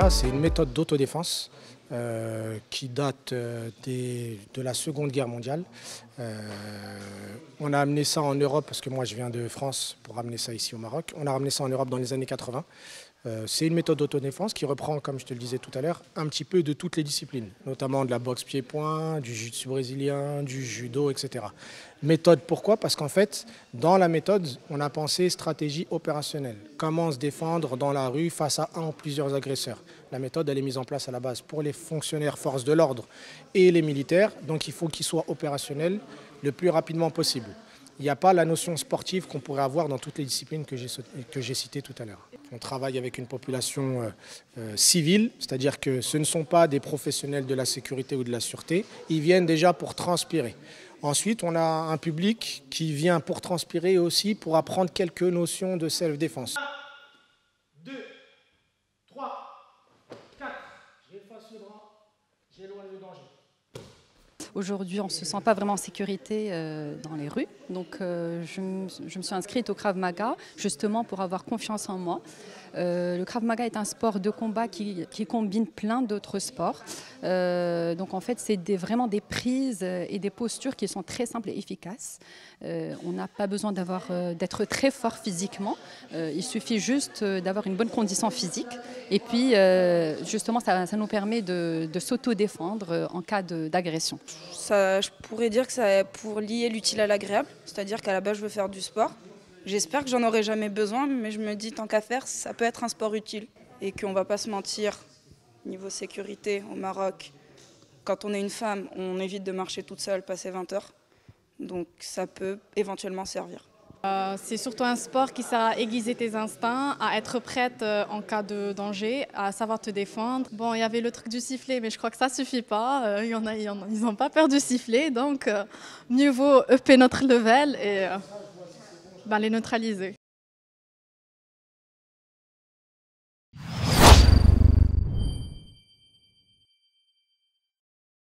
Krav-Maga, c'est une méthode d'autodéfense qui date de la Seconde Guerre mondiale. On a amené ça en Europe, parce que moi je viens de France pour ramener ça ici au Maroc. On a ramené ça en Europe dans les années 80. C'est une méthode d'autodéfense qui reprend, comme je te le disais tout à l'heure, un petit peu de toutes les disciplines, notamment de la boxe pied-point, du jiu-jitsu brésilien, du judo, etc. Méthode, pourquoi? Parce qu'en fait, dans la méthode, on a pensé stratégie opérationnelle. Comment se défendre dans la rue face à un ou plusieurs agresseurs. La méthode, elle est mise en place à la base pour les fonctionnaires forces de l'ordre et les militaires, donc il faut qu'ils soient opérationnels le plus rapidement possible. Il n'y a pas la notion sportive qu'on pourrait avoir dans toutes les disciplines que j'ai citées tout à l'heure. On travaille avec une population civile, c'est-à-dire que ce ne sont pas des professionnels de la sécurité ou de la sûreté, ils viennent déjà pour transpirer. Ensuite, on a un public qui vient pour transpirer et aussi pour apprendre quelques notions de self-défense. 1, 2, 3, 4, j'efface le bras, j'éloigne le danger. Aujourd'hui, on ne se sent pas vraiment en sécurité dans les rues. Donc, je me suis inscrite au Krav Maga justement pour avoir confiance en moi. Le Krav Maga est un sport de combat qui combine plein d'autres sports. Donc, en fait, c'est vraiment des prises et des postures qui sont très simples et efficaces. On n'a pas besoin d'être très fort physiquement. Il suffit juste d'avoir une bonne condition physique. Et puis, justement, ça nous permet de s'auto-défendre en cas d'agression. Je pourrais dire que c'est pour lier l'utile à l'agréable, c'est-à-dire qu'à la base je veux faire du sport. J'espère que j'en aurai jamais besoin, mais je me dis tant qu'à faire, ça peut être un sport utile. Et qu'on ne va pas se mentir, niveau sécurité au Maroc, quand on est une femme, on évite de marcher toute seule, passer 20 heures. Donc ça peut éventuellement servir. C'est surtout un sport qui sert à aiguiser tes instincts, à être prête en cas de danger, à savoir te défendre. Bon, il y avait le truc du sifflet, mais je crois que ça ne suffit pas. Ils n'ont pas peur du sifflet, donc mieux vaut upper notre level et les neutraliser.